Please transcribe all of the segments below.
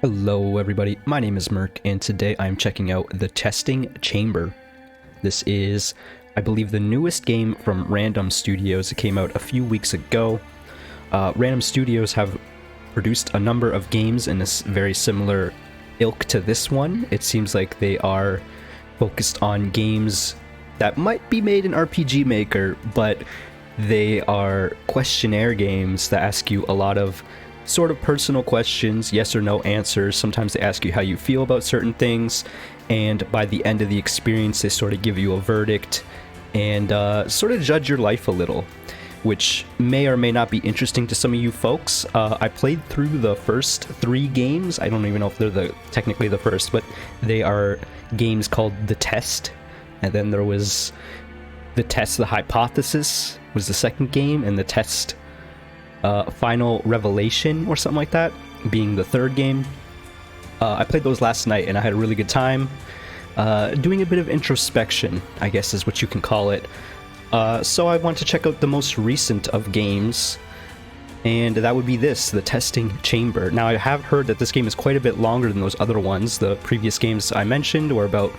Hello everybody, my name is Merc, and today I'm checking out the Testing Chamber. This is, I believe, the newest game from Random Studios. It came out a few weeks ago. Random Studios have produced a number of games in this very similar ilk to this one. It seems like they are focused on games that might be made in RPG Maker, but they are questionnaire games that ask you a lot of sort of personal questions, yes or no answers. Sometimes they ask you how you feel about certain things, and by the end of the experience they sort of give you a verdict and sort of judge your life a little, which may or may not be interesting to some of you folks. I played through the first 3 games. I don't even know if they're technically the first, but they are games called The Test, and then there was The Test, The Hypothesis was the second game, and The Test Final Revelation or something like that being the third game. I played those last night and I had a really good time doing a bit of introspection, I guess is what you can call it. So I want to check out the most recent of games, and that would be this, the Testing Chamber. Now I have heard that this game is quite a bit longer than those other ones. The previous games I mentioned were about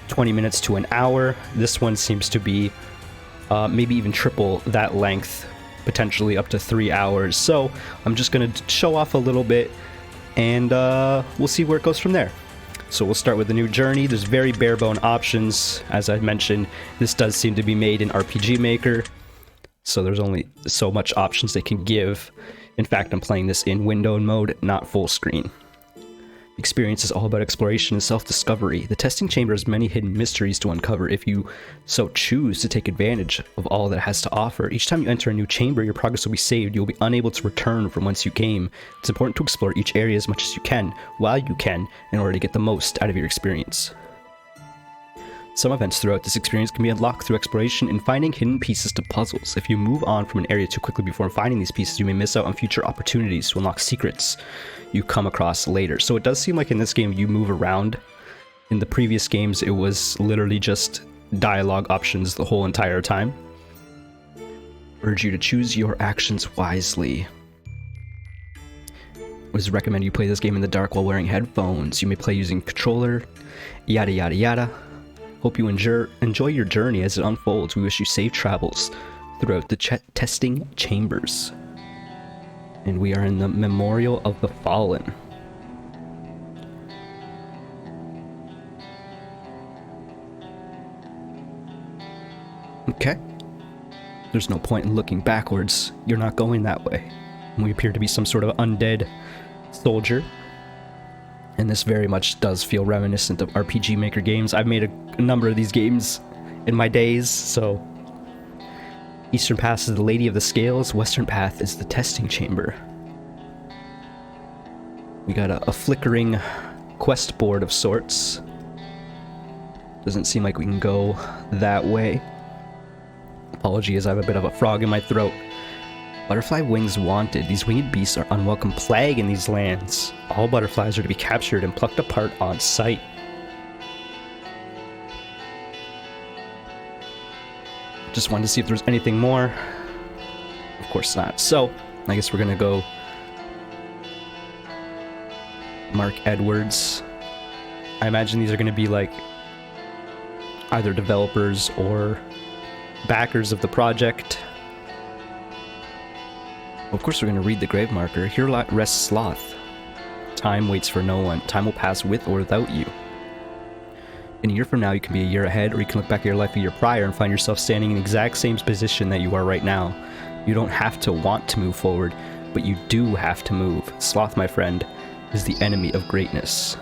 20 minutes to an hour. This one seems to be maybe even triple that length, potentially up to 3 hours. So I'm just going to show off a little bit, and we'll see where it goes from there. So we'll start with the new journey. There's very bare bone options. As I mentioned, this does seem to be made in RPG Maker, so there's only so much options they can give. In fact, I'm playing this in windowed mode, not full screen. Experience is all about exploration and self-discovery. The Testing Chamber has many hidden mysteries to uncover if you so choose to take advantage of all that it has to offer. Each time you enter a new chamber, your progress will be saved. You will be unable to return from whence you came. It's important to explore each area as much as you can, while you can, in order to get the most out of your experience. Some events throughout this experience can be unlocked through exploration and finding hidden pieces to puzzles. If you move on from an area too quickly before finding these pieces, you may miss out on future opportunities to unlock secrets you come across later. So it does seem like in this game you move around. In the previous games it was literally just dialogue options the whole entire time. Urge you to choose your actions wisely. It is recommended you play this game in the dark while wearing headphones. You may play using controller, yada yada yada. Hope you enjoy your journey as it unfolds. We wish you safe travels throughout the Testing Chambers. And we are in the Memorial of the Fallen. Okay. There's no point in looking backwards. You're not going that way. We appear to be some sort of undead soldier. And this very much does feel reminiscent of RPG Maker games. I've made a number of these games in my days, so... Eastern Path is the Lady of the Scales, Western Path is the Testing Chamber. We got a flickering quest board of sorts. Doesn't seem like we can go that way. Apologies, I have a bit of a frog in my throat. Butterfly wings wanted. These winged beasts are unwelcome plague in these lands. All butterflies are to be captured and plucked apart on sight. Just wanted to see if there's anything more. Of course not. So, I guess we're gonna go Mark Edwards. I imagine these are gonna be like either developers or backers of the project. Of course we're gonna read the grave marker. Here rests sloth. Time waits for no one. Time will pass with or without you. In a year from now, you can be a year ahead, or you can look back at your life a year prior and find yourself standing in the exact same position that you are right now. You don't have to want to move forward, but you do have to move. Sloth, my friend, is the enemy of greatness.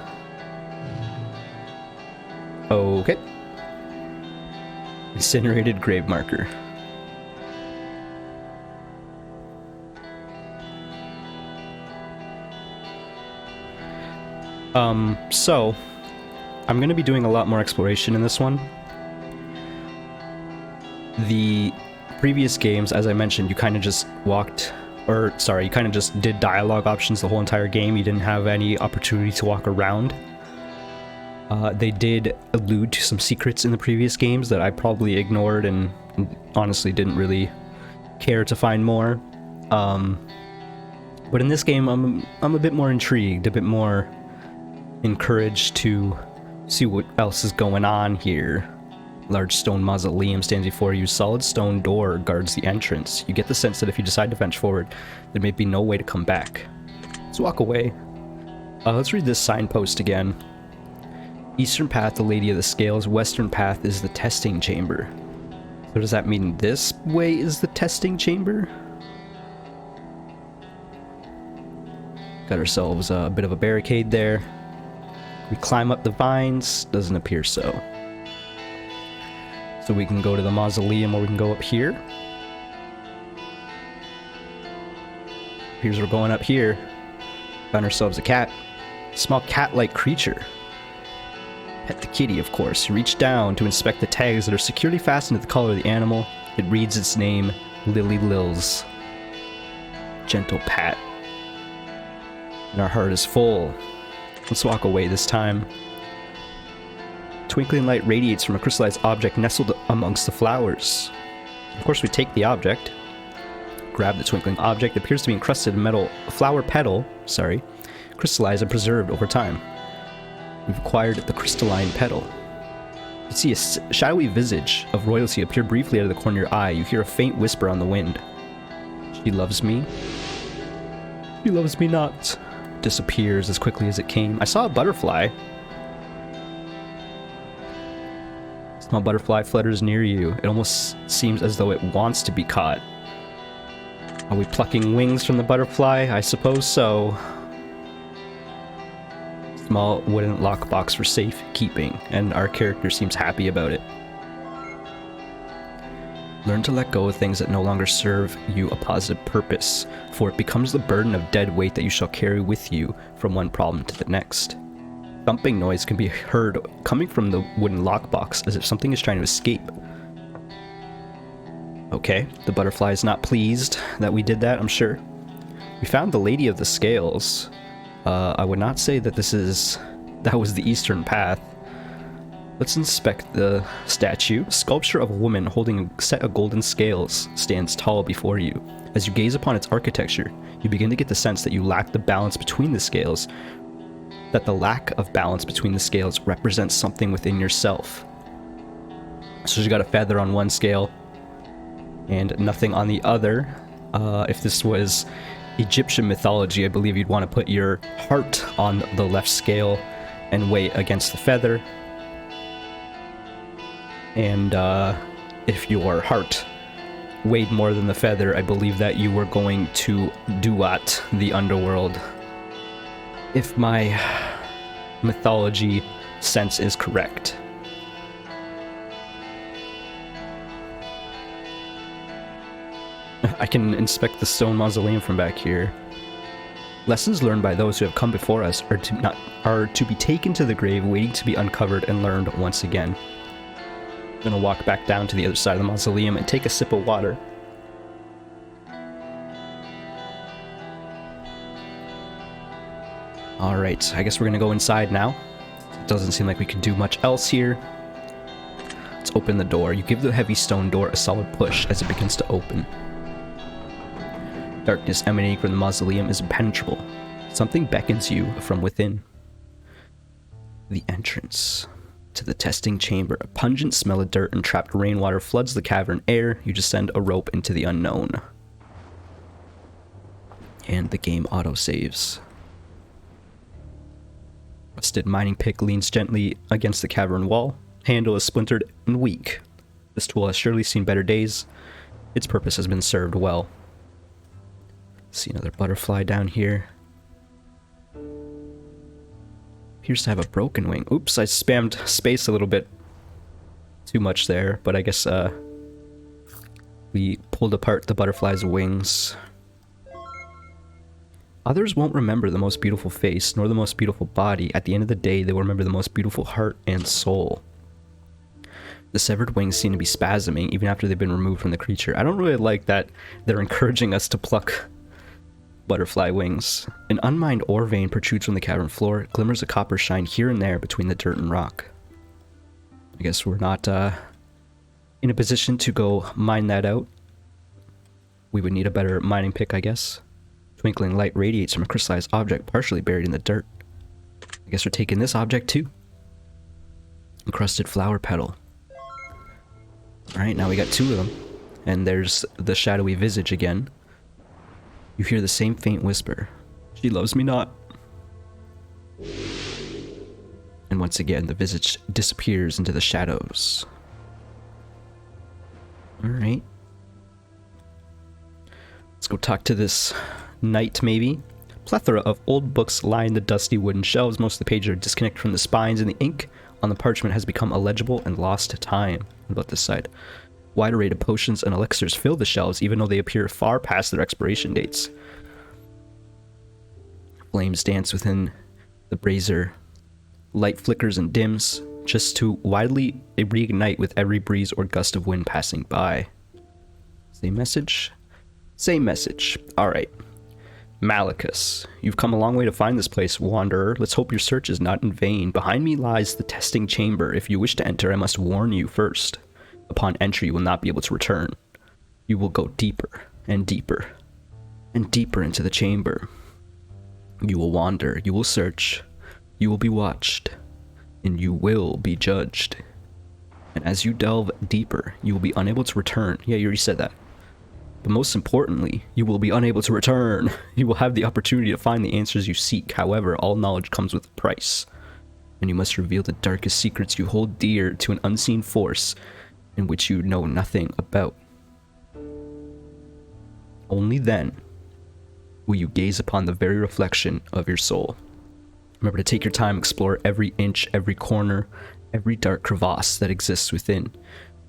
Okay. Incinerated grave marker. So... I'm going to be doing a lot more exploration in this one. The previous games, as I mentioned, you kind of just you kind of just did dialogue options the whole entire game. You didn't have any opportunity to walk around. They did allude to some secrets in the previous games that I probably ignored and honestly didn't really care to find more. But in this game, I'm a bit more intrigued, a bit more encouraged to see what else is going on here. Large stone mausoleum stands before you. Solid stone door guards the entrance. You get the sense that if you decide to venture forward, there may be no way to come back. Let's walk away. Let's read this signpost again. Eastern path, the Lady of the Scales. Western path is the testing chamber. So does that mean this way is the testing chamber? Got ourselves a bit of a barricade there. We climb up the vines. Doesn't appear so. So we can go to the mausoleum, or we can go up here. Here's we're going up here. Found ourselves a cat. Small cat-like creature. Pet the kitty, of course. You reach down to inspect the tags that are securely fastened to the collar of the animal. It reads its name, Lily Lils. Gentle pat. And our heart is full. Let's walk away this time. Twinkling light radiates from a crystallized object nestled amongst the flowers. Of course, we take the object. Grab the twinkling object. It appears to be encrusted in metal flower petal, crystallized and preserved over time. We've acquired the crystalline petal. You see a shadowy visage of royalty appear briefly out of the corner of your eye. You hear a faint whisper on the wind. She loves me. She loves me not. Disappears as quickly as it came. I saw a butterfly. Small butterfly flutters near you. It almost seems as though it wants to be caught. Are we plucking wings from the butterfly? I suppose so. Small wooden lockbox for safekeeping, and our character seems happy about it. Learn to let go of things that no longer serve you a positive purpose, for it becomes the burden of dead weight that you shall carry with you from one problem to the next. Thumping noise can be heard coming from the wooden lockbox, as if something is trying to escape. Okay, the butterfly is not pleased that we did that, I'm sure. We found the Lady of the Scales. I would not say that that was the eastern path. Let's inspect the statue. A sculpture of a woman holding a set of golden scales stands tall before you. As you gaze upon its architecture, you begin to get the sense that you lack the balance between the scales, that the lack of balance between the scales represents something within yourself. So you got a feather on one scale and nothing on the other. If this was Egyptian mythology, I believe you'd want to put your heart on the left scale and weigh against the feather. And if your heart weighed more than the feather, I believe that you were going to duat the underworld. If my mythology sense is correct. I can inspect the stone mausoleum from back here. Lessons learned by those who have come before us are to be taken to the grave, waiting to be uncovered and learned once again. I'm gonna walk back down to the other side of the mausoleum and take a sip of water. Alright, I guess we're gonna go inside now. It doesn't seem like we can do much else here. Let's open the door. You give the heavy stone door a solid push as it begins to open. Darkness emanating from the mausoleum is impenetrable. Something beckons you from within. The entrance to the testing chamber. A pungent smell of dirt and trapped rainwater floods the cavern air. You descend a rope into the unknown. And the game autosaves. Rusted mining pick leans gently against the cavern wall. Handle is splintered and weak. This tool has surely seen better days. Its purpose has been served well. See another butterfly down here. Appears to have a broken wing. Oops, I spammed space a little bit too much there, but I guess we pulled apart the butterfly's wings. Others won't remember the most beautiful face, nor the most beautiful body. At the end of the day, they will remember the most beautiful heart and soul. The severed wings seem to be spasming even after they've been removed from the creature. I don't really like that they're encouraging us to pluck butterfly wings. An unmined ore vein protrudes from the cavern floor. Glimmers of copper shine here and there between the dirt and rock. I guess we're not in a position to go mine that out. We would need a better mining pick, I guess. Twinkling light radiates from a crystallized object partially buried in the dirt. I guess we're taking this object too. Encrusted flower petal. Alright, now we got 2 of them. And there's the shadowy visage again. You hear the same faint whisper. She loves me not. And once again, the visage disappears into the shadows. Alright. Let's go talk to this knight, maybe. Plethora of old books line the dusty wooden shelves. Most of the pages are disconnected from the spines, and the ink on the parchment has become illegible and lost to time. What about this side? Wide array of potions and elixirs fill the shelves, even though they appear far past their expiration dates. Flames dance within the brazier. Light flickers and dims, just to widely reignite with every breeze or gust of wind passing by. Same message? Same message. Alright. Malachus. You've come a long way to find this place, wanderer. Let's hope your search is not in vain. Behind me lies the testing chamber. If you wish to enter, I must warn you first. Upon entry, you will not be able to return. You will go deeper and deeper and deeper into the chamber. You will wander, you will search, you will be watched, and you will be judged. And as you delve deeper, you will be unable to return. Yeah, you already said that. But most importantly, you will be unable to return. You will have the opportunity to find the answers you seek. However, all knowledge comes with a price. And you must reveal the darkest secrets you hold dear to an unseen force in which you know nothing about. Only then will you gaze upon the very reflection of your soul. Remember to take your time, explore every inch, every corner, every dark crevasse that exists within.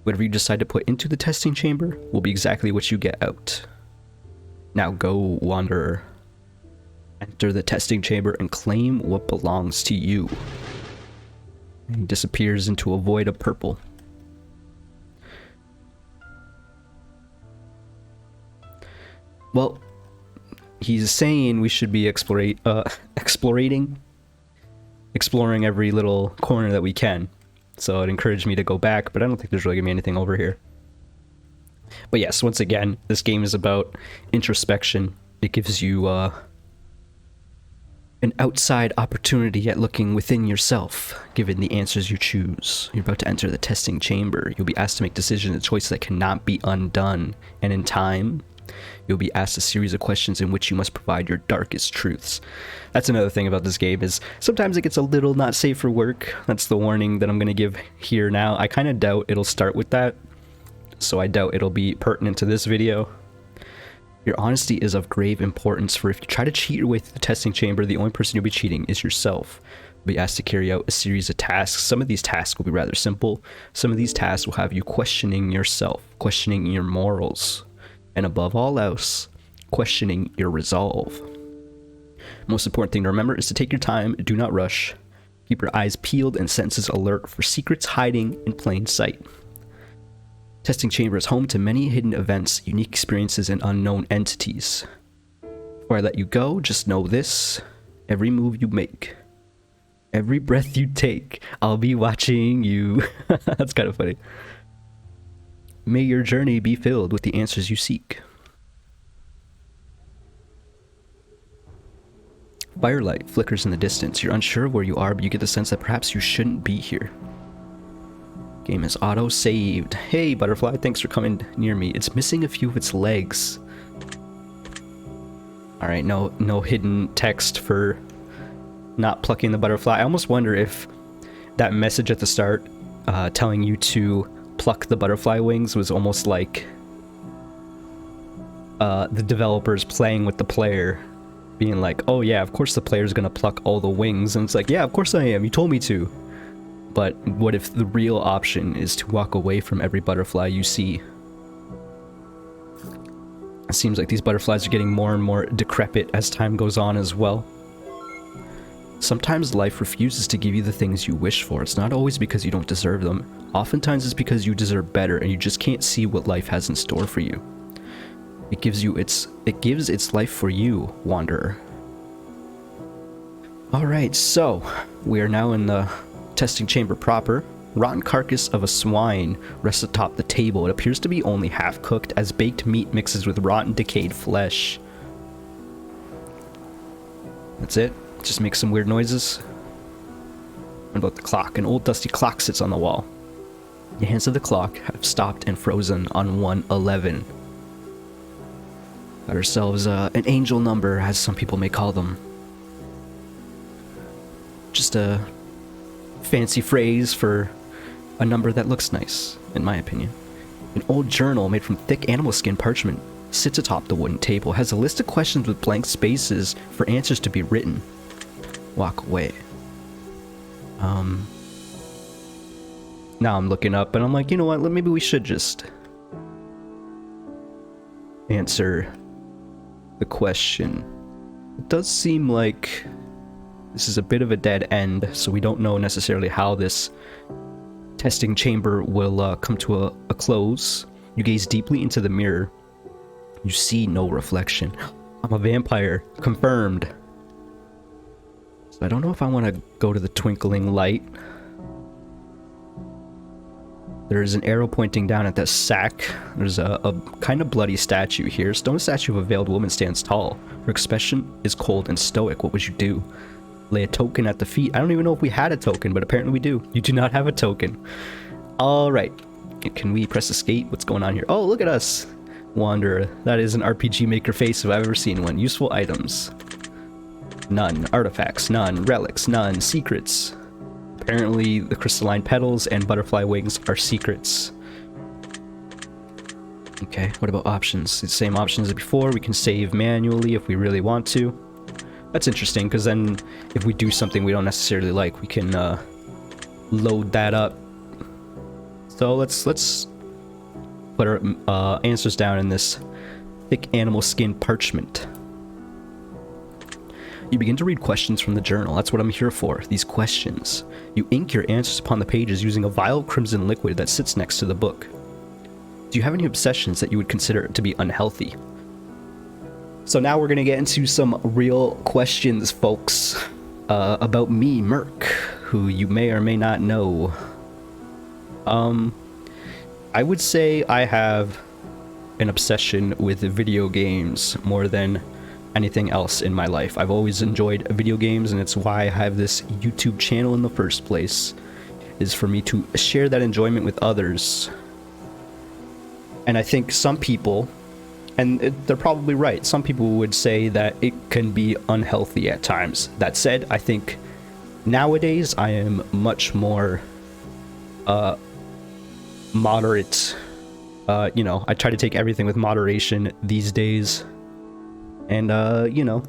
Whatever you decide to put into the testing chamber will be exactly what you get out. Now go, wanderer. Enter the testing chamber and claim what belongs to you. And he disappears into a void of purple. Well, he's saying we should be exploring every little corner that we can. So it encouraged me to go back, but I don't think there's really gonna be anything over here. But yes, once again, this game is about introspection. It gives you an outside opportunity at looking within yourself, given the answers you choose. You're about to enter the testing chamber. You'll be asked to make decisions and choices that cannot be undone. And in time, you'll be asked a series of questions in which you must provide your darkest truths. That's another thing about this game, is sometimes it gets a little not safe for work. That's the warning that I'm going to give here now. I kind of doubt it'll start with that, so I doubt it'll be pertinent to this video. Your honesty is of grave importance, for if you try to cheat your way through the testing chamber, the only person you'll be cheating is yourself. You'll be asked to carry out a series of tasks. Some of these tasks will be rather simple. Some of these tasks will have you questioning yourself, questioning your morals, and above all else, questioning your resolve. Most important thing to remember is to take your time, do not rush. Keep your eyes peeled and senses alert for secrets hiding in plain sight. Testing chamber is home to many hidden events, unique experiences, and unknown entities. Before I let you go, just know this: every move you make, every breath you take, I'll be watching you. That's kind of funny. May your journey be filled with the answers you seek. Firelight flickers in the distance. You're unsure of where you are, but you get the sense that perhaps you shouldn't be here. Game is auto-saved. Hey, butterfly, thanks for coming near me. It's missing a few of its legs. Alright, no hidden text for not plucking the butterfly. I almost wonder if that message at the start telling you to pluck the butterfly wings was almost like the developers playing with the player, being like, oh yeah, of course the player's gonna pluck all the wings, and it's like, yeah, of course I am, you told me to. But what if the real option is to walk away from every butterfly you see? It seems like these butterflies are getting more and more decrepit as time goes on as well. Sometimes life refuses to give you the things you wish for. It's not always because you don't deserve them. Oftentimes it's because you deserve better and you just can't see what life has in store for you. It gives its life for you, wanderer. Alright, so we are now in the testing chamber proper. Rotten carcass of a swine rests atop the table. It appears to be only half cooked, as baked meat mixes with rotten, decayed flesh. That's it? Just make some weird noises. What about the clock? An old dusty clock sits on the wall. The hands of the clock have stopped and frozen on 1:11. Got ourselves an angel number, as some people may call them. Just a fancy phrase for a number that looks nice, in my opinion. An old journal made from thick animal skin parchment sits atop the wooden table, has a list of questions with blank spaces for answers to be written. Walk away. Now I'm looking up and I'm like, you know what, maybe we should just answer the question. It does seem like this is a bit of a dead end, so we don't know necessarily how this testing chamber will come to a close. You gaze deeply into the mirror. You see no reflection. I'm a vampire. Confirmed. So I don't know if I want to go to the twinkling light. There's an arrow pointing down at the sack. There's a kind of bloody statue here. Stone statue of a veiled woman stands tall. Her expression is cold and stoic. What would you do? Lay a token at the feet. I don't even know if we had a token, but apparently we do. You do not have a token. Alright. Can we press escape? What's going on here? Oh, look at us. Wanderer. That is an RPG Maker face if I've ever seen one. Useful items. None. Artifacts. None. Relics. None. Secrets. Apparently the crystalline petals and butterfly wings are secrets. Okay, what about options? The same options as before. We can save manually if we really want to. That's interesting, because then if we do something we don't necessarily like, we can load that up. So let's put our answers down in this thick animal skin parchment. You begin to read questions from the journal. That's what I'm here for, these questions. You ink your answers upon the pages using a vial of crimson liquid that sits next to the book. Do you have any obsessions that you would consider to be unhealthy? So now we're going to get into some real questions, folks, about me, Merc, who you may or may not know. I would say I have an obsession with video games more than anything else in my life. I've always enjoyed video games, and it's why I have this YouTube channel in the first place, is for me to share that enjoyment with others. And I think some people, and they're probably right, some people would say that it can be unhealthy at times. That said, I think nowadays I am much more moderate. You know, I try to take everything with moderation these days. And, you know,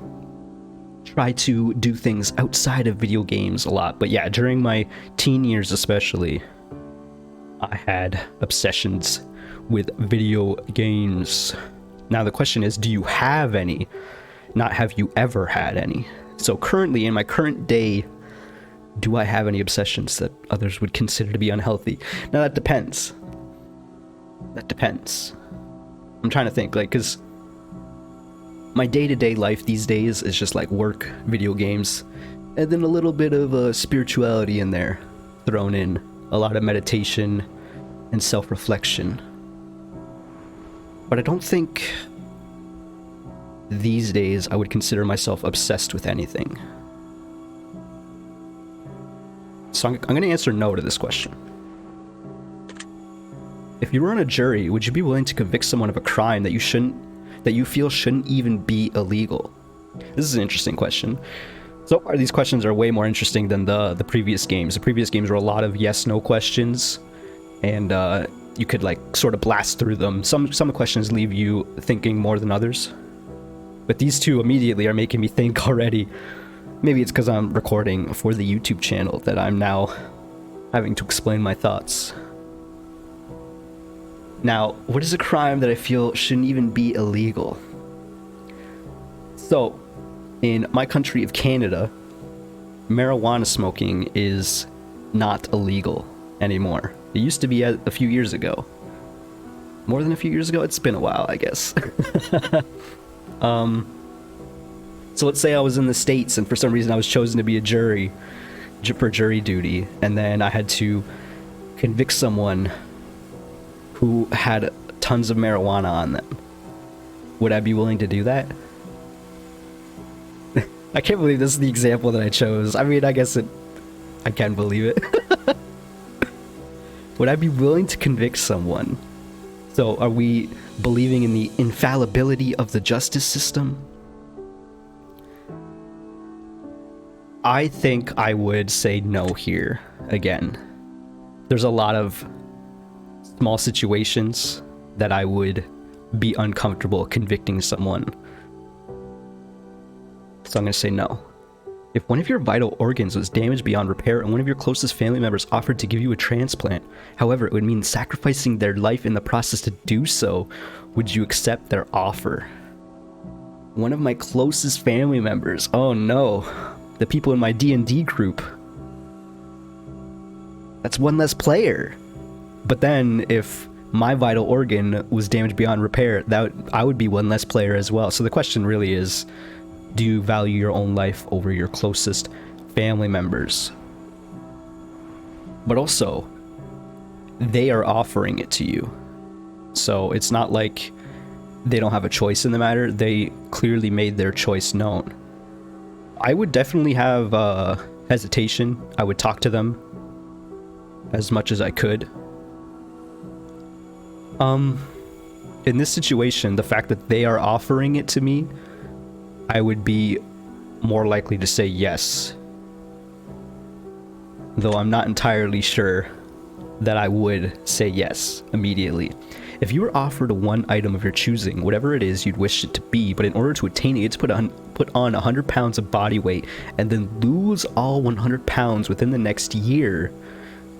try to do things outside of video games a lot. But yeah, during my teen years especially, I had obsessions with video games. Now the question is, do you have any? Not have you ever had any? So currently, in my current day, do I have any obsessions that others would consider to be unhealthy? Now that depends. That depends. I'm trying to think, like, because my day-to-day life these days is just like work, video games, and then a little bit of spirituality in there thrown in. A lot of meditation and self-reflection. But I don't think these days I would consider myself obsessed with anything. So I'm going to answer no to this question. If you were on a jury, would you be willing to convict someone of a crime that you feel shouldn't even be illegal? This is an interesting question. So far, these questions are way more interesting than the previous games. The previous games were a lot of yes/no questions, and you could like sort of blast through them. Some questions leave you thinking more than others, but these two immediately are making me think already. Maybe it's because I'm recording for the YouTube channel that I'm now having to explain my thoughts. Now, what is a crime that I feel shouldn't even be illegal? So, in my country of Canada, marijuana smoking is not illegal anymore. It used to be a few years ago. More than a few years ago? It's been a while, I guess. So let's say I was in the States and for some reason I was chosen to be a jury for jury duty, and then I had to convict someone who had tons of marijuana on them. Would I be willing to do that? I can't believe this is the example that I chose. I mean, I guess it's I can't believe it. Would I be willing to convict someone? So are we believing in the infallibility of the justice system? I think I would say no here again. There's a lot of small situations that I would be uncomfortable convicting someone. So I'm going to say no. If one of your vital organs was damaged beyond repair and one of your closest family members offered to give you a transplant, however, it would mean sacrificing their life in the process to do so, would you accept their offer? One of my closest family members. Oh no. The people in my D&D group. That's one less player. But then if my vital organ was damaged beyond repair, I would be one less player as well. So the question really is, do you value your own life over your closest family members? But also, they are offering it to you. So it's not like they don't have a choice in the matter. They clearly made their choice known. I would definitely have hesitation. I would talk to them as much as I could. In this situation, the fact that they are offering it to me, I would be more likely to say yes. Though I'm not entirely sure that I would say yes immediately. If you were offered one item of your choosing, whatever it is you'd wish it to be, but in order to attain it, you had to put on 100 pounds of body weight and then lose all 100 pounds within the next year,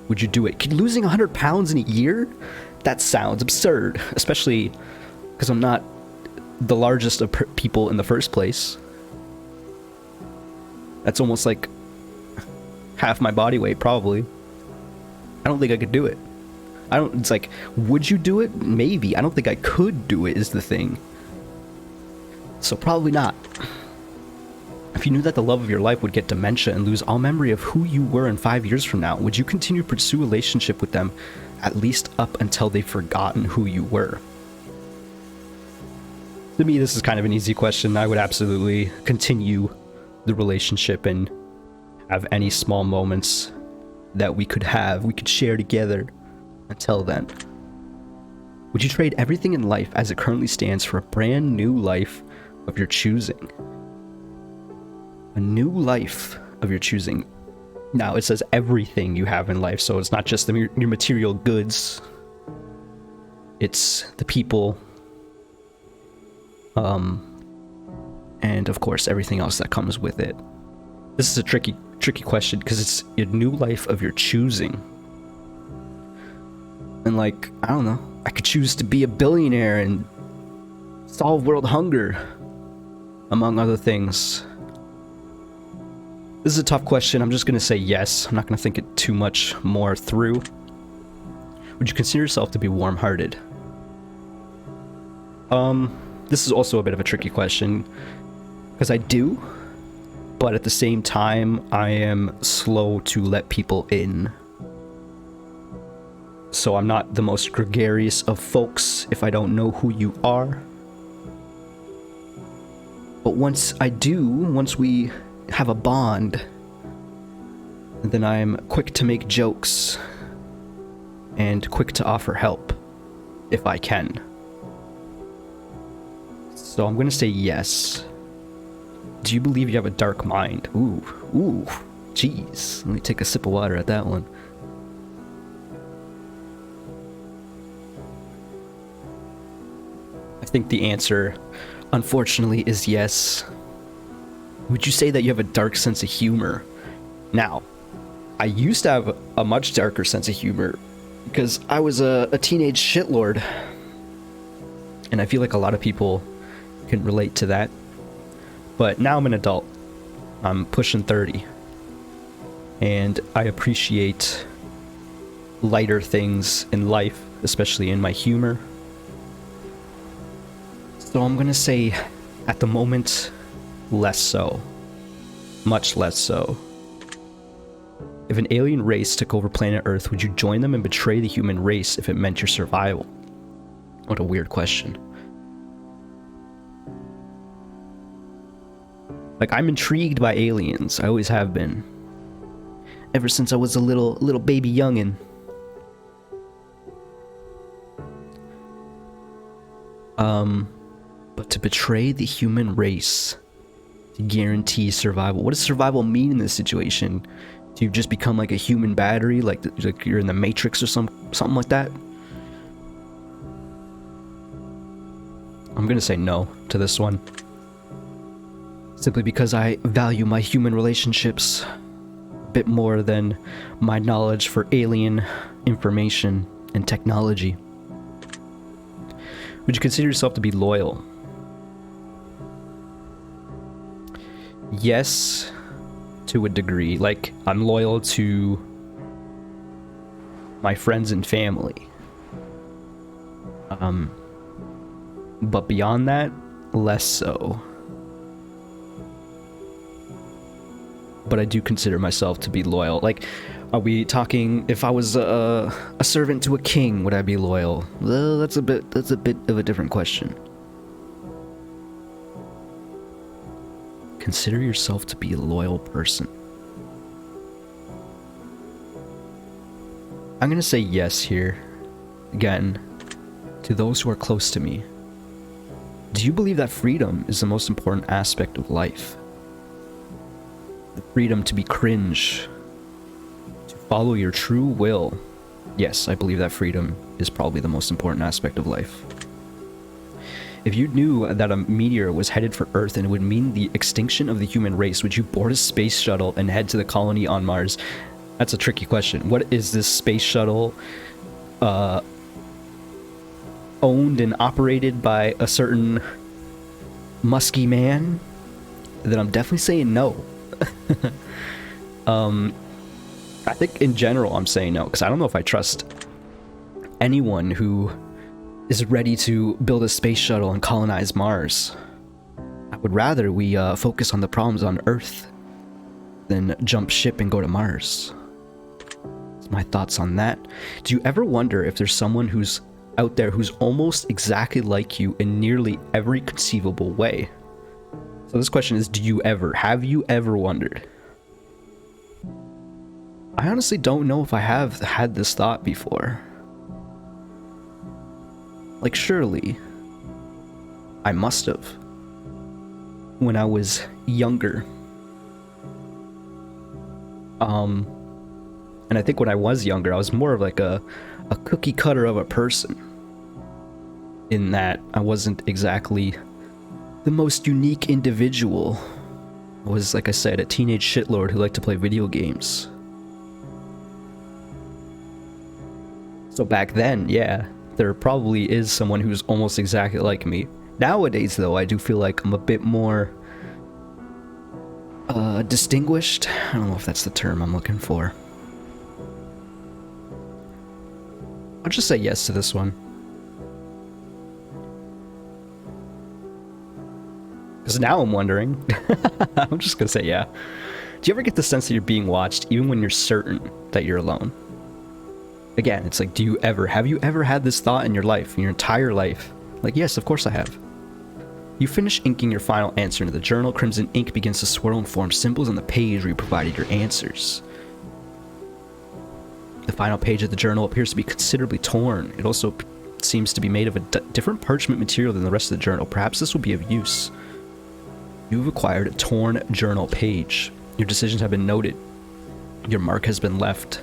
would you do it? Losing 100 pounds in a year? That sounds absurd, especially because I'm not the largest of people in the first place. That's almost like half my body weight, probably. I don't think I could do it. It's like, would you do it? Maybe. I don't think I could do it, is the thing. So probably not. If you knew that the love of your life would get dementia and lose all memory of who you were in 5 years from now, would you continue to pursue a relationship with them at least up until they've forgotten who you were? To me, this is kind of an easy question. I would absolutely continue the relationship and have any small moments that we could share together until then. Would you trade everything in life as it currently stands for a brand new life of your choosing? A new life of your choosing. Now, it says everything you have in life, so it's not just your material goods. It's the people, and of course everything else that comes with it. This is a tricky question because it's a new life of your choosing. And like, I don't know, I could choose to be a billionaire and solve world hunger, among other things. This is a tough question. I'm just going to say yes. I'm not going to think it too much more through. Would you consider yourself to be warm-hearted? This is also a bit of a tricky question, because I do, but at the same time, I am slow to let people in. So I'm not the most gregarious of folks if I don't know who you are. But once we have a bond, then I'm quick to make jokes and quick to offer help if I can. So I'm gonna say yes. Do you believe you have a dark mind? Ooh, jeez. Let me take a sip of water at that one. I think the answer, unfortunately, is yes. Would you say that you have a dark sense of humor? Now, I used to have a much darker sense of humor because I was a teenage shitlord. And I feel like a lot of people can relate to that. But now I'm an adult. I'm pushing 30. And I appreciate lighter things in life, especially in my humor. So I'm gonna say, at the moment, less so. Much less so. If an alien race took over planet Earth, would you join them and betray the human race if it meant your survival? What a weird question. Like, I'm intrigued by aliens. I always have been. ever since I was a little baby youngin'. But to betray the human race to guarantee survival. What does survival mean in this situation? Do you just become like a human battery, like you're in the Matrix or something like that? I'm gonna say no to this one. Simply because I value my human relationships a bit more than my knowledge for alien information and technology. Would you consider yourself to be loyal? Yes, to a degree. Like, I'm loyal to my friends and family. But beyond that, less so. But I do consider myself to be loyal. Like, are we talking, if I was a servant to a king, would I be loyal? Well, that's a bit of a different question. Consider yourself to be a loyal person. I'm gonna say yes here. Again, to those who are close to me. Do you believe that freedom is the most important aspect of life? The freedom to be cringe, to follow your true will. Yes, I believe that freedom is probably the most important aspect of life. If you knew that a meteor was headed for Earth and it would mean the extinction of the human race, would you board a space shuttle and head to the colony on Mars? That's a tricky question. What is this space shuttle owned and operated by a certain musky man? Then I'm definitely saying no. I think in general I'm saying no, because I don't know if I trust anyone who is ready to build a space shuttle and colonize Mars. I would rather we focus on the problems on Earth than jump ship and go to Mars. That's my thoughts on that. Do you ever wonder if there's someone who's out there who's almost exactly like you in nearly every conceivable way? So this question is, have you ever wondered? I honestly don't know if I have had this thought before. Like, surely I must have when I was younger. And I think when I was younger, I was more of like a cookie cutter of a person, in that I wasn't exactly the most unique individual. I was, like I said, a teenage shitlord who liked to play video games. So back then, yeah, there probably is someone who's almost exactly like me. Nowadays, though, I do feel like I'm a bit more distinguished. I don't know if that's the term I'm looking for. I'll just say yes to this one. Because now I'm wondering. I'm just gonna say yeah. Do you ever get the sense that you're being watched even when you're certain that you're alone? Again, it's like, have you ever had this thought in your life, in your entire life? Like, yes, of course I have. You finish inking your final answer into the journal. Crimson ink begins to swirl and form symbols on the page where you provided your answers. The final page of the journal appears to be considerably torn. It also seems to be made of a different parchment material than the rest of the journal. Perhaps this will be of use. You've acquired a torn journal page. Your decisions have been noted. Your mark has been left.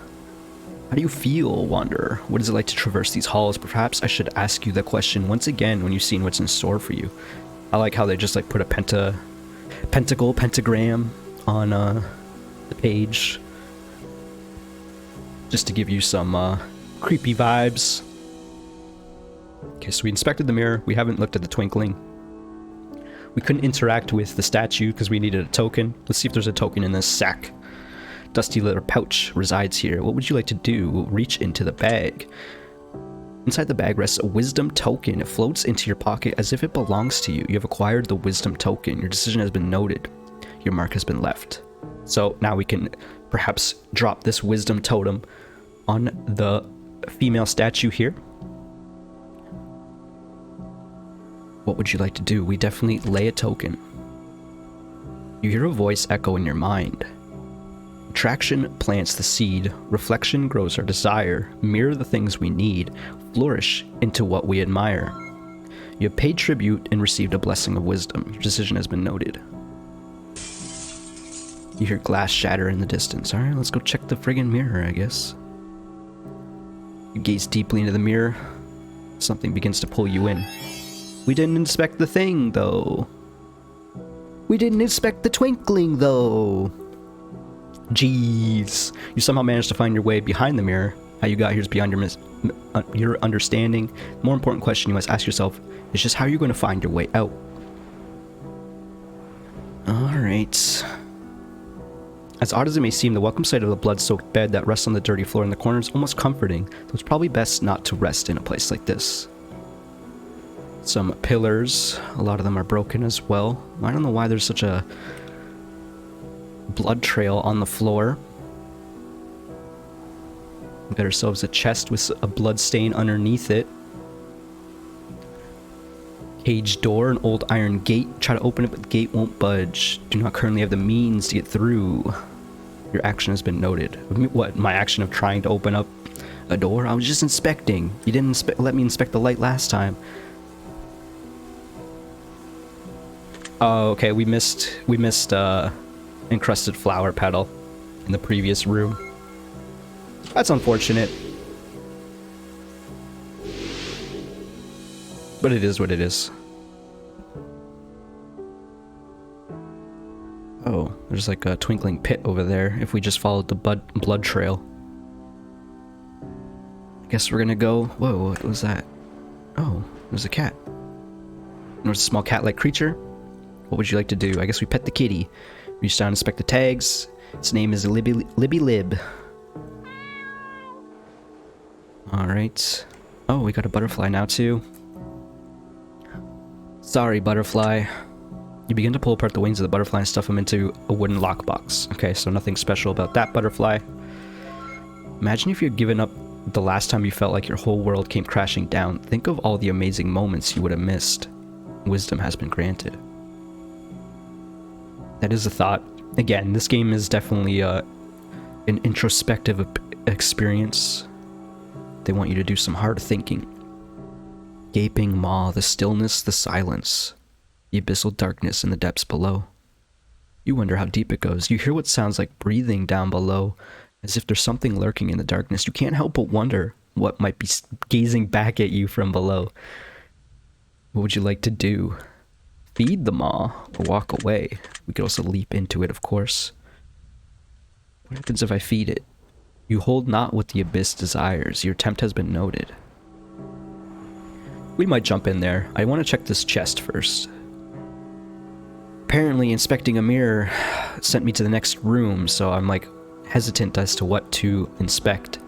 How do you feel, Wanderer? What is it like to traverse these halls? Perhaps I should ask you the question once again when you've seen what's in store for you. I like how they just like put a pentagram on the page, just to give you some creepy vibes. Okay, so we inspected the mirror. We haven't looked at the twinkling. We couldn't interact with the statue because we needed a token. Let's see if there's a token in this sack. Dusty leather pouch resides here. What would you like to do? Reach into the bag. Inside the bag rests a wisdom token. It floats into your pocket as if it belongs to you. You have acquired the wisdom token. Your decision has been noted. Your mark has been left. So now we can perhaps drop this wisdom totem on the female statue here. What would you like to do? We definitely lay a token. You hear a voice echo in your mind. Attraction plants the seed, reflection grows our desire, mirror the things we need, flourish into what we admire. You have paid tribute and received a blessing of wisdom. Your decision has been noted. You hear glass shatter in the distance. Alright, let's go check the friggin' mirror, I guess. You gaze deeply into the mirror. Something begins to pull you in. We didn't inspect the thing, though. We didn't inspect the twinkling, though. Jeez. You somehow managed to find your way behind the mirror. How you got here is beyond your understanding. The more important question you must ask yourself is just how you're going to find your way out. Alright. As odd as it may seem, the welcome sight of the blood-soaked bed that rests on the dirty floor in the corner is almost comforting, though it's probably best not to rest in a place like this. Some pillars, a lot of them are broken as well. I don't know why there's such a blood trail on the floor. We got ourselves a chest with a blood stain underneath it. Cage door, an old iron gate. Try to open it, but the gate won't budge. Do not currently have the means to get through. Your action has been noted. What, my action of trying to open up a door? I was just inspecting. You didn't let me inspect the light last time. Oh, okay, we missed encrusted flower petal in the previous room. That's unfortunate. But it is what it is. Oh, there's like a twinkling pit over there if we just followed the blood trail. I guess we're gonna go... Whoa, what was that? Oh, there's a cat. There's a small cat-like creature. What would you like to do? I guess we pet the kitty. Reach down and inspect the tags. Its name is Libby Lib. Alright. Oh, we got a butterfly now too. Sorry, butterfly. You begin to pull apart the wings of the butterfly and stuff them into a wooden lockbox. Okay, so nothing special about that butterfly. Imagine if you had given up the last time you felt like your whole world came crashing down. Think of all the amazing moments you would have missed. Wisdom has been granted. That is a thought. Again, this game is definitely an introspective experience. They want you to do some hard thinking. Gaping maw, the stillness, the silence, the abyssal darkness in the depths below. You wonder how deep it goes. You hear what sounds like breathing down below, as if there's something lurking in the darkness. You can't help but wonder what might be gazing back at you from below. What would you like to do? Feed the maw or walk away? We could also leap into it, of course. What happens if I feed it? You hold not what the abyss desires. Your attempt has been noted. We might jump in there. I want to check this chest first. Apparently, inspecting a mirror sent me to the next room, so I'm like hesitant as to what to inspect.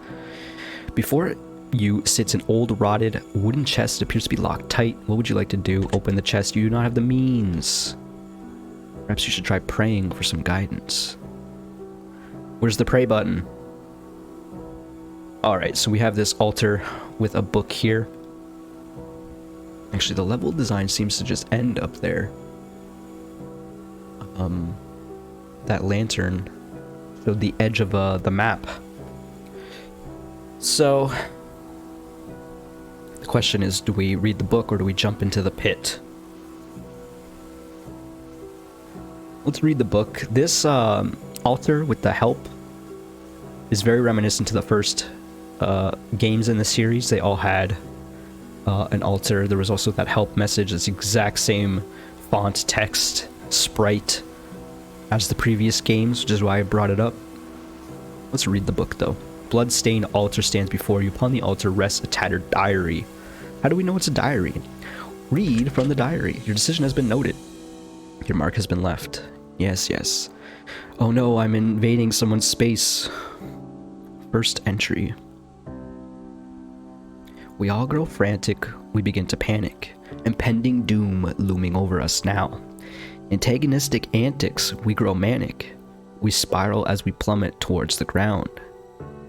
Before you sits an old rotted wooden chest that appears to be locked tight. What would you like to do? Open the chest. You do not have the means. Perhaps you should try praying for some guidance. Where's the pray button? Alright, so we have this altar with a book here. Actually, the level design seems to just end up there. That lantern showed the edge of the map. So, the question is, do we read the book or do we jump into the pit? Let's read the book. This altar with the help is very reminiscent to the first games in the series. They all had an altar. There was also that help message. It's the exact same font, text, sprite as the previous games, which is why I brought it up. Let's read the book though. Blood-stained altar stands before you. Upon the altar rests a tattered diary. How do we know it's a diary? Read from the diary. Your decision has been noted. Your mark has been left. Yes, yes. Oh no, I'm invading someone's space. First entry. We all grow frantic. We begin to panic. Impending doom looming over us now. Antagonistic antics. We grow manic. We spiral as we plummet towards the ground.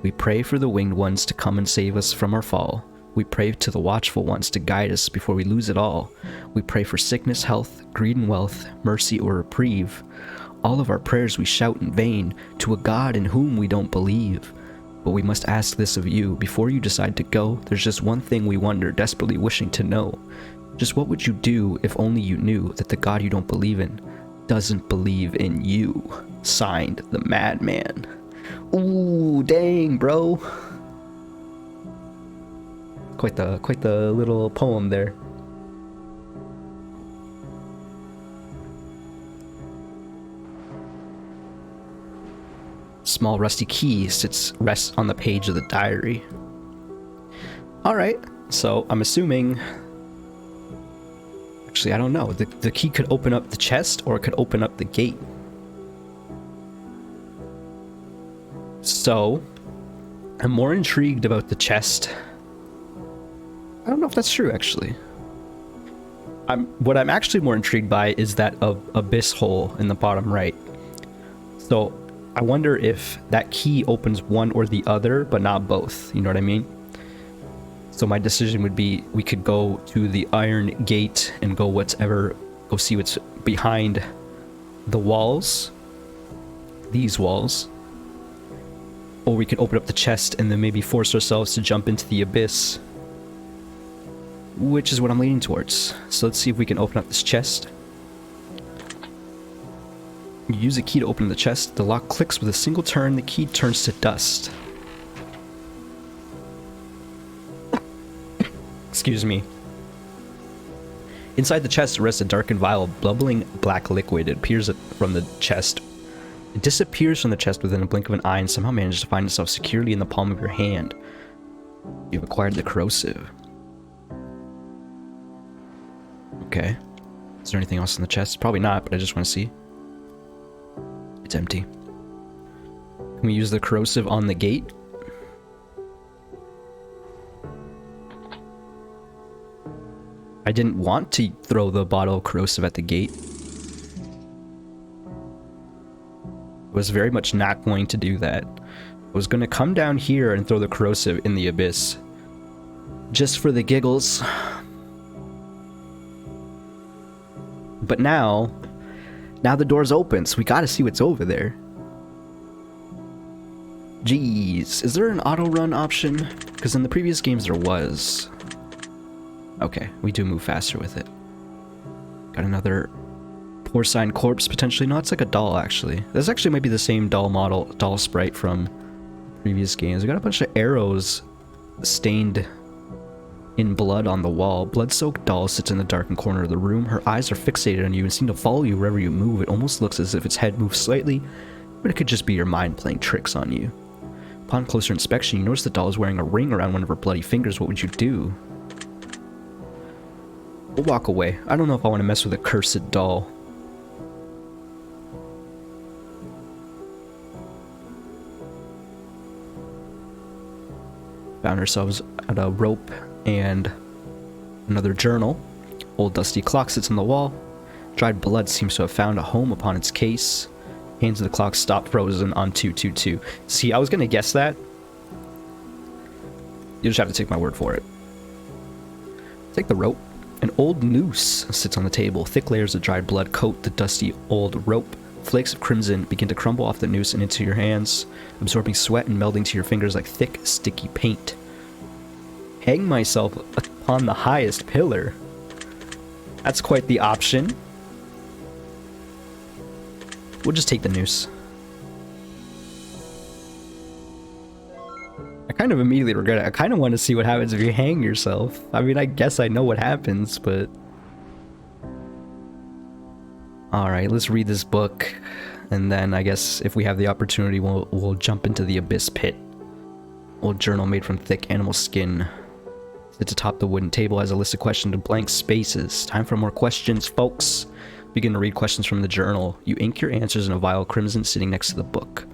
We pray for the winged ones to come and save us from our fall. We pray to the watchful ones to guide us before we lose it all. We pray for sickness, health, greed and wealth, mercy or reprieve. All of our prayers we shout in vain to a God in whom we don't believe. But we must ask this of you, before you decide to go, there's just one thing we wonder, desperately wishing to know. Just what would you do if only you knew that the God you don't believe in doesn't believe in you? Signed, the Madman. Ooh, dang, bro. Quite the little poem there. Small rusty key rests on the page of the diary. Alright, so I'm assuming... Actually, I don't know. The key could open up the chest, or it could open up the gate. So, I'm more intrigued about the chest. I don't know if that's true, actually. What I'm actually more intrigued by is that abyss hole in the bottom right. So, I wonder if that key opens one or the other, but not both. You know what I mean? So my decision would be, we could go to the iron gate and go see what's behind the walls. These walls. Or we could open up the chest and then maybe force ourselves to jump into the abyss. Which is what I'm leaning towards. So let's see if we can open up this chest. You use a key to open the chest. The lock clicks with a single turn. The key turns to dust. Excuse me. Inside the chest rests a darkened vial of bubbling black liquid. It appears from the chest. It disappears from the chest within a blink of an eye and somehow manages to find itself securely in the palm of your hand. You've acquired the corrosive. Okay. Is there anything else in the chest? Probably not, but I just want to see. It's empty. Can we use the corrosive on the gate? I didn't want to throw the bottle of corrosive at the gate. I was very much not going to do that. I was going to come down here and throw the corrosive in the abyss. Just for the giggles. But now the door's open, so we gotta see what's over there. Jeez, is there an auto run option? Because in the previous games there was. Okay, we do move faster with it. Got another porcine corpse, potentially. No, it's like a doll, actually. This actually might be the same doll sprite from previous games. We got a bunch of arrows stained in blood on the wall. Blood-soaked doll sits in the darkened corner of the room. Her eyes are fixated on you and seem to follow you wherever you move. It almost looks as if its head moves slightly, but it could just be your mind playing tricks on you. Upon closer inspection, you notice the doll is wearing a ring around one of her bloody fingers. What would you do? We'll walk away. I don't know if I want to mess with a cursed doll. Found ourselves at a rope and another journal. Old dusty clock sits on the wall. Dried blood seems to have found a home upon its case. Hands of the clock stop frozen on 222. See, I was gonna guess that. You just have to take my word for it. Take the rope. An old noose sits on the table. Thick layers of dried blood coat the dusty old rope. Flakes of crimson begin to crumble off the noose and into your hands, absorbing sweat and melding to your fingers like thick, sticky paint. Hang myself upon the highest pillar. That's quite the option. We'll just take the noose. I kind of immediately regret it. I kind of want to see what happens if you hang yourself. I mean, I guess I know what happens, but... Alright, let's read this book, and then I guess if we have the opportunity, we'll jump into the abyss pit. Old journal made from thick animal skin. Sits atop the wooden table, has a list of questions and blank spaces. Time for more questions, folks. Begin to read questions from the journal. You ink your answers in a vial of crimson sitting next to the book.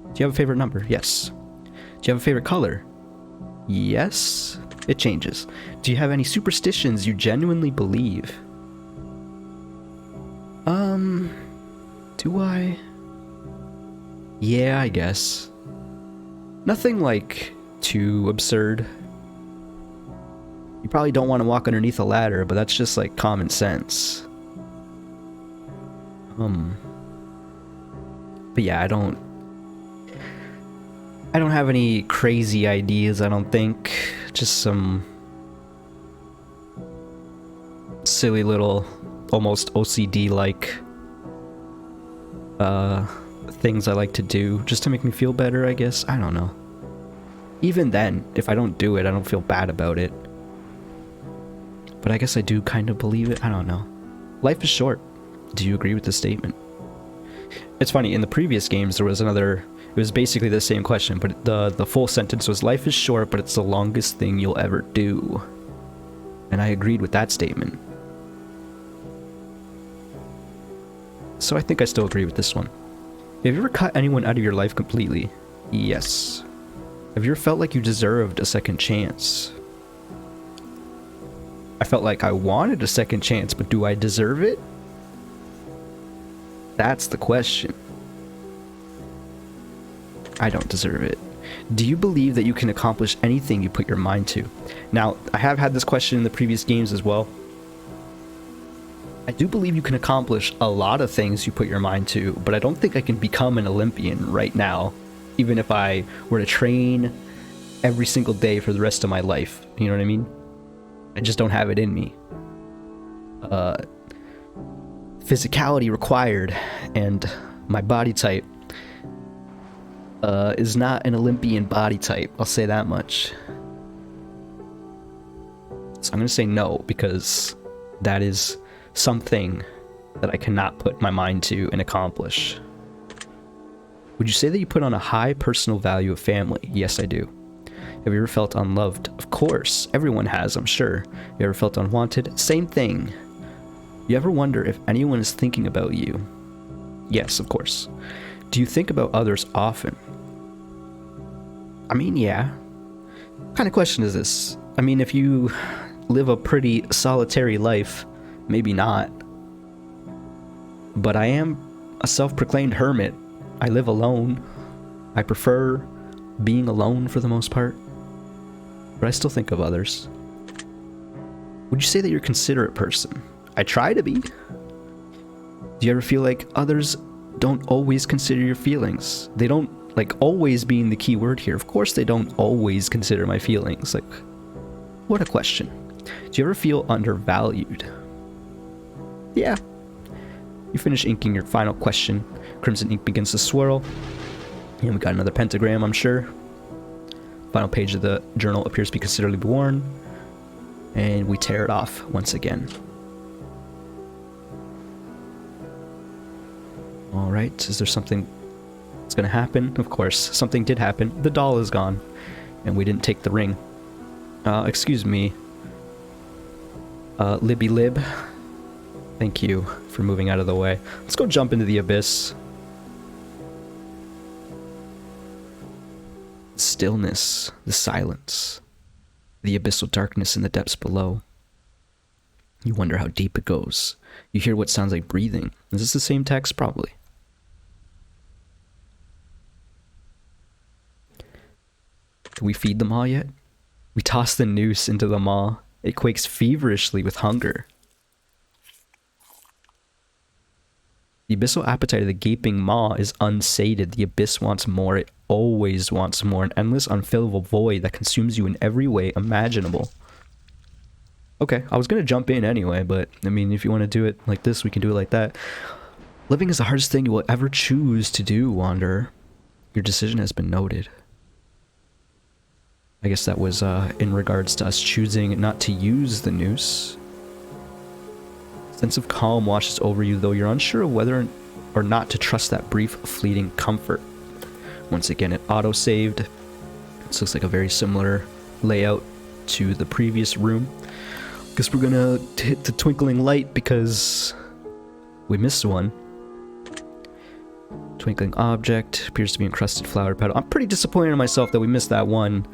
Do you have a favorite number? Yes. Do you have a favorite color? Yes. It changes. Do you have any superstitions you genuinely believe? Do I? Yeah, I guess. Nothing, like, too absurd. You probably don't want to walk underneath a ladder, but that's just, like, common sense. But yeah, I don't have any crazy ideas, I don't think. Just some silly little, almost OCD-like things I like to do just to make me feel better, I guess. I don't know. Even then, if I don't do it, I don't feel bad about it. But I guess I do kind of believe it. I don't know. Life is short. Do you agree with this statement? It's funny, in the previous games there was another, it was basically the same question, but the full sentence was, life is short, but it's the longest thing you'll ever do. And I agreed with that statement. So I think I still agree with this one. Have you ever cut anyone out of your life completely? Yes. Have you ever felt like you deserved a second chance? I felt like I wanted a second chance, but do I deserve it? That's the question. I don't deserve it. Do you believe that you can accomplish anything you put your mind to? Now, I have had this question in the previous games as well. I do believe you can accomplish a lot of things you put your mind to, but I don't think I can become an Olympian right now, even if I were to train every single day for the rest of my life. You know what I mean? I just don't have it in me. Physicality required, and my body type is not an Olympian body type, I'll say that much. So I'm gonna say no, because that is something that I cannot put my mind to and accomplish. Would you say that you put on a high personal value of family? Yes, I do. Have you ever felt unloved? Of course, everyone has, I'm sure. You ever felt unwanted? Same thing. You ever wonder if anyone is thinking about you? Yes, of course. Do you think about others often? I mean, yeah. What kind of question is this? I mean, if you live a pretty solitary life, maybe not. But I am a self-proclaimed hermit. I live alone. I prefer being alone for the most part. But I still think of others. Would you say that you're a considerate person? I try to be. Do you ever feel like others don't always consider your feelings? They don't, like, always being the key word here. Of course they don't always consider my feelings. Like, what a question. Do you ever feel undervalued? Yeah. You finish inking your final question. Crimson ink begins to swirl. And we got another pentagram, I'm sure. Final page of the journal appears to be considerably worn. And we tear it off once again. Alright, is there something that's gonna happen? Of course, something did happen. The doll is gone. And we didn't take the ring. Excuse me. Libby Lib. Thank you for moving out of the way. Let's go jump into the abyss. Stillness, the silence, the abyssal darkness in the depths below. You wonder how deep it goes. You hear what sounds like breathing. Is this the same text? Probably. Did we feed the maw yet? We toss the noose into the maw. It quakes feverishly with hunger. The abyssal appetite of the gaping maw is unsated. The abyss wants more. It always wants more. An endless, unfillable void that consumes you in every way imaginable. Okay, I was going to jump in anyway, but, I mean, if you want to do it like this, we can do it like that. Living is the hardest thing you will ever choose to do, Wanderer. Your decision has been noted. I guess that was in regards to us choosing not to use the noose. Sense of calm washes over you, though you're unsure of whether or not to trust that brief, fleeting comfort. Once again, it auto-saved. This looks like a very similar layout to the previous room. Guess we're gonna hit the twinkling light because we missed one. Twinkling object appears to be encrusted flower petal. I'm pretty disappointed in myself that we missed that one.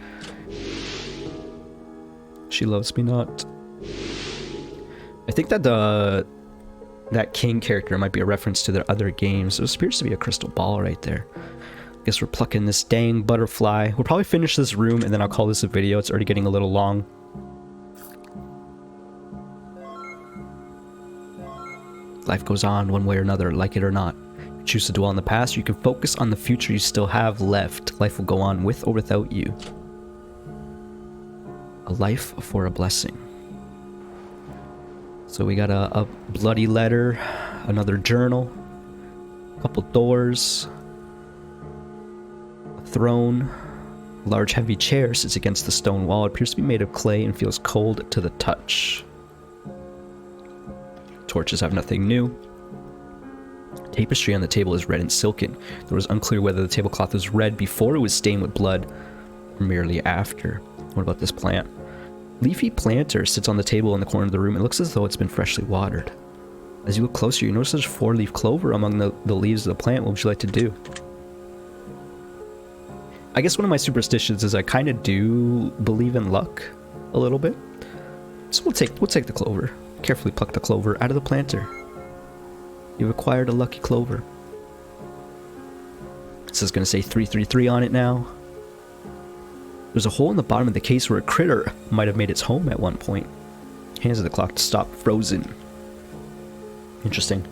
She loves me not. I think that that king character might be a reference to their other games. There appears to be a crystal ball right there. Guess we're plucking this dang butterfly. We'll probably finish this room and then I'll call this a video. It's already getting a little long. Life goes on one way or another, like it or not. Choose to dwell on the past, you can focus on the future you still have left. Life will go on with or without you. A life for a blessing. So we got a bloody letter, another journal, a couple doors, a throne, a large heavy chair sits against the stone wall. It appears to be made of clay and feels cold to the touch. Torches have nothing new. Tapestry on the table is red and silken. It was unclear whether the tablecloth was red before it was stained with blood or merely after. What about this plant? Leafy planter sits on the table in the corner of the room. It looks as though it's been freshly watered. As you look closer, you notice there's 4-leaf clover among the leaves of the plant. What would you like to do? I guess one of my superstitions is I kind of do believe in luck a little bit. So we'll take the clover. Carefully pluck the clover out of the planter. You've acquired a lucky clover. This is going to say 333 on it now. There's a hole in the bottom of the case where a critter might have made its home at one point. Hands of the clock to stop frozen. Interesting.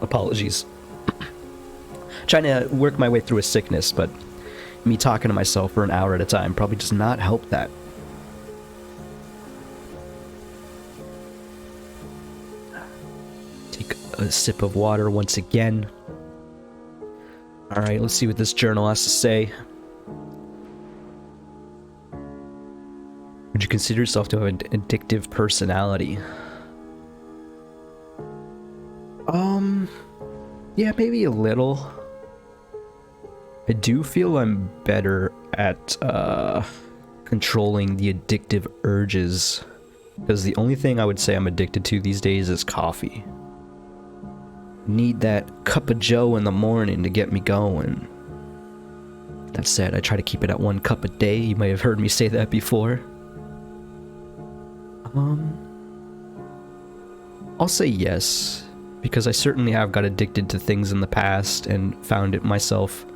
Apologies. Trying to work my way through a sickness, but me talking to myself for an hour at a time probably does not help that. Take a sip of water once again. Alright, let's see what this journal has to say. Would you consider yourself to have an addictive personality? Yeah, maybe a little. I do feel I'm better at controlling the addictive urges, because the only thing I would say I'm addicted to these days is coffee. Need that cup of joe in the morning to get me going. That said, I try to keep it at 1 cup a day. You may have heard me say that before. I'll say yes, because I certainly have got addicted to things in the past and found it myself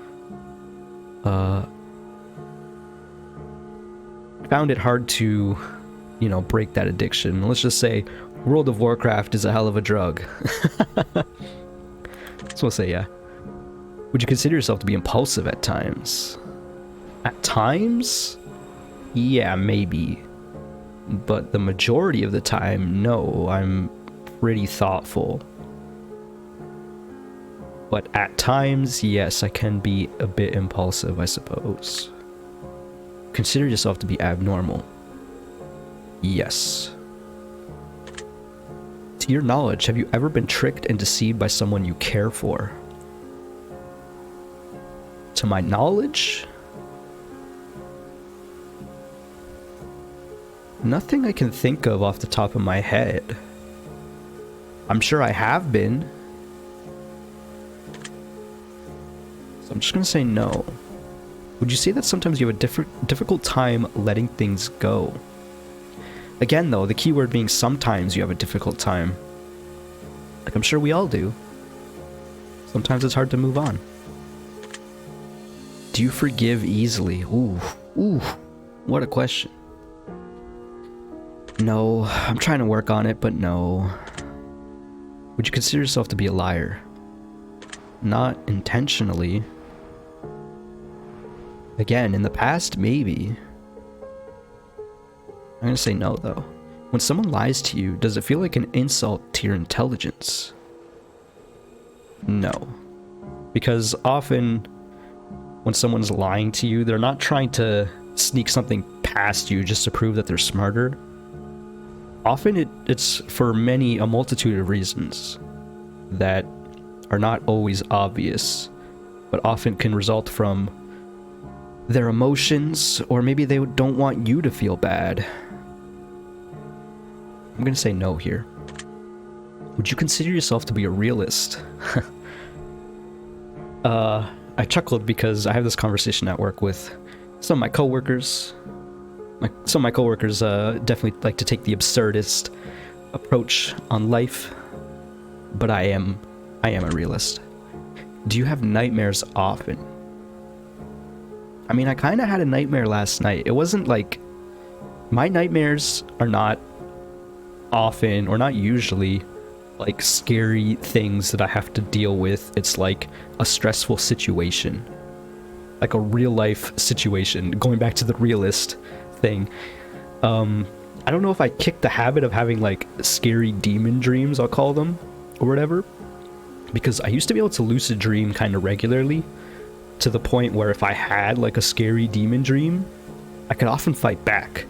found it hard to, break that addiction. Let's just say World of Warcraft is a hell of a drug. So I'll say yeah. Would you consider yourself to be impulsive at times? At times? Yeah, maybe. But the majority of the time, no. I'm pretty thoughtful. But at times, yes, I can be a bit impulsive, I suppose. Consider yourself to be abnormal. Yes. To your knowledge, have you ever been tricked and deceived by someone you care for? To my knowledge? Nothing I can think of off the top of my head. I'm sure I have been. So I'm just gonna say no. Would you say that sometimes you have a difficult time letting things go? Again though, the key word being sometimes you have a difficult time. Like I'm sure we all do. Sometimes it's hard to move on. Do you forgive easily? Ooh, what a question. No, I'm trying to work on it, but no. Would you consider yourself to be a liar? Not intentionally. Again, in the past, maybe. I'm gonna say no, though. When someone lies to you, does it feel like an insult to your intelligence? No. Because often, when someone's lying to you, they're not trying to sneak something past you just to prove that they're smarter. Often it's for a multitude of reasons that are not always obvious, but often can result from their emotions, or maybe they don't want you to feel bad. I'm gonna say no here. Would you consider yourself to be a realist? I chuckled because I have this conversation at work with some of my coworkers. Some of my coworkers definitely like to take the absurdist approach on life, but I am a realist. Do you have nightmares often? I mean, I kind of had a nightmare last night. It wasn't like... My nightmares are not often, or not usually, like scary things that I have to deal with. It's like a stressful situation, like a real life situation. Going back to the realist thing, I don't know if I kicked the habit of having like scary demon dreams, I'll call them, or whatever, because I used to be able to lucid dream kind of regularly, to the point where if I had like a scary demon dream, I could often fight back.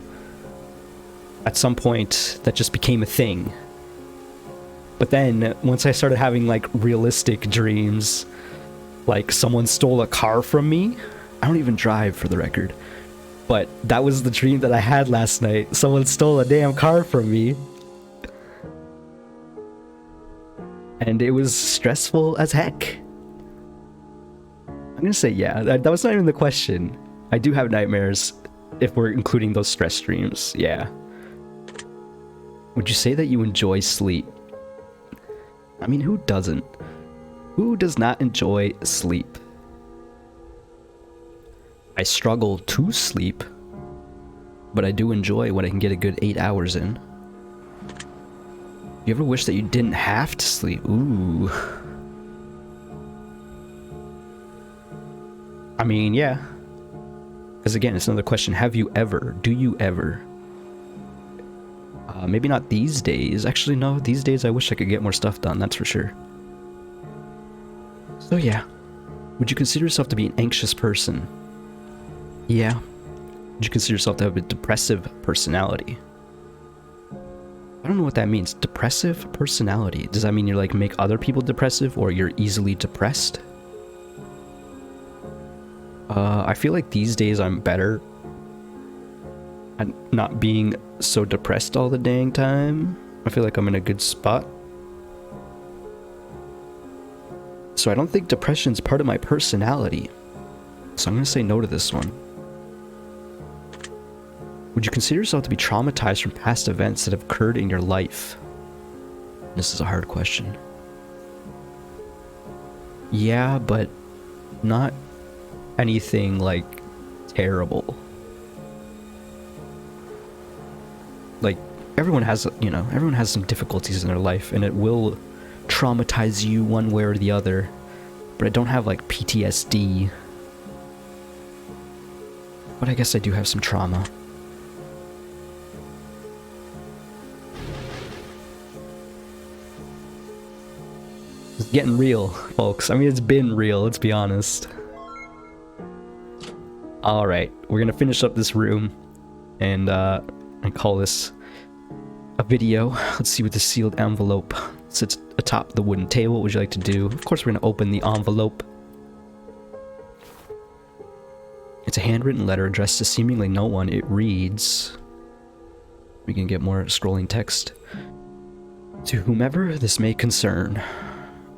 At some point, that just became a thing. But then, once I started having like realistic dreams, like someone stole a car from me. I don't even drive, for the record. But that was the dream that I had last night. Someone stole a damn car from me. And it was stressful as heck. I'm gonna say yeah, that was not even the question. I do have nightmares, if we're including those stress dreams, yeah. Would you say that you enjoy sleep? I mean, who doesn't? Who does not enjoy sleep? I struggle to sleep, but I do enjoy when I can get a good 8 hours in. You ever wish that you didn't have to sleep? Ooh. I mean, yeah. Because again, it's another question. Have you ever? Do you ever? Maybe not these days. Actually, no. These days I wish I could get more stuff done, that's for sure. So yeah. Would you consider yourself to be an anxious person? Yeah. Would you consider yourself to have a depressive personality? I don't know what that means. Depressive personality. Does that mean you like make other people depressive, or you're easily depressed? I feel like these days I'm better at not being so depressed all the dang time. I feel like I'm in a good spot. So I don't think depression's part of my personality. So I'm gonna say no to this one. Would you consider yourself to be traumatized from past events that have occurred in your life? This is a hard question. Yeah, but not anything like terrible. Like, everyone has, you know, everyone has some difficulties in their life, and it will traumatize you one way or the other. But I don't have like PTSD. But I guess I do have some trauma. It's getting real, folks. I mean, it's been real, let's be honest. Alright, we're gonna finish up this room and call this a video. Let's see what the sealed envelope sits atop the wooden table. What would you like to do? Of course, we're gonna open the envelope. It's a handwritten letter addressed to seemingly no one. It reads... We can get more scrolling text. To whomever this may concern,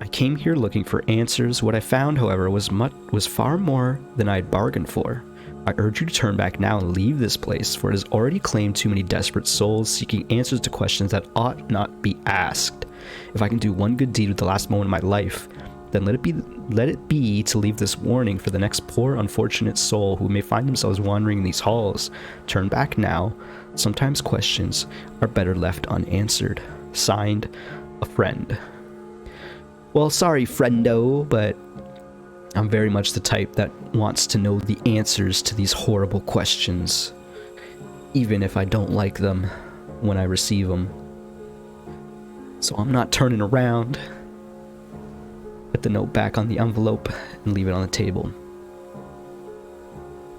I came here looking for answers. What I found, however, was far more than I had bargained for. I urge you to turn back now and leave this place, for it has already claimed too many desperate souls seeking answers to questions that ought not be asked. If I can do one good deed with the last moment of my life, then let it be to leave this warning for the next poor unfortunate soul who may find themselves wandering in these halls. Turn back now. Sometimes questions are better left unanswered. Signed, a friend. Well, sorry, friendo, but I'm very much the type that wants to know the answers to these horrible questions, even if I don't like them when I receive them. So I'm not turning around. Put the note back on the envelope and leave it on the table.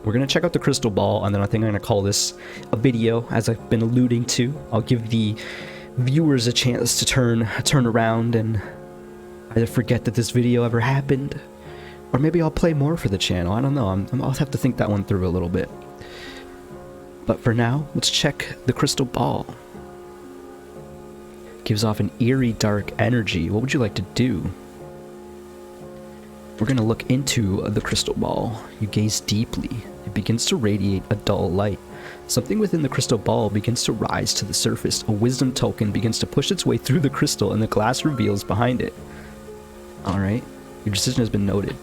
We're going to check out the crystal ball, and then I think I'm going to call this a video, as I've been alluding to. I'll give the viewers a chance to turn around and either forget that this video ever happened, or maybe I'll play more for the channel. I don't know. I'll have to think that one through a little bit. But for now, let's check the crystal ball. Gives off an eerie, dark energy. What would you like to do? We're going to look into the crystal ball. You gaze deeply. It begins to radiate a dull light. Something within the crystal ball begins to rise to the surface. A wisdom token begins to push its way through the crystal, and the glass reveals behind it. Alright, your decision has been noted.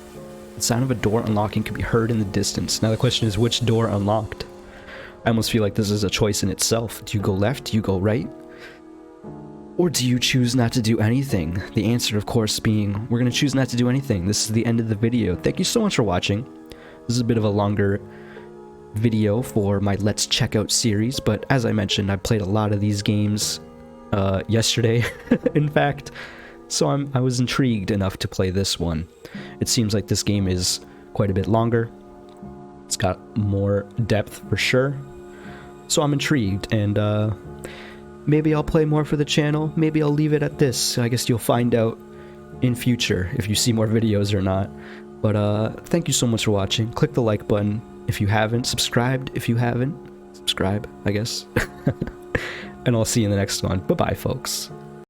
The sound of a door unlocking can be heard in the distance. Now the question is, which door unlocked? I almost feel like this is a choice in itself. Do you go left? Do you go right? Or do you choose not to do anything? The answer, of course, being we're going to choose not to do anything. This is the end of the video. Thank you so much for watching. This is a bit of a longer video for my Let's Check Out series, but as I mentioned, I played a lot of these games yesterday, in fact, so I was intrigued enough to play this one. It seems like this game is quite a bit longer. It's got more depth for sure, so I'm intrigued, and maybe I'll play more for the channel, maybe I'll leave it at this. I guess you'll find out in future if you see more videos or not. But thank you so much for watching. Click the like button if you haven't, subscribed if you haven't, subscribe, I guess. And I'll see you in the next one. Bye-bye, folks.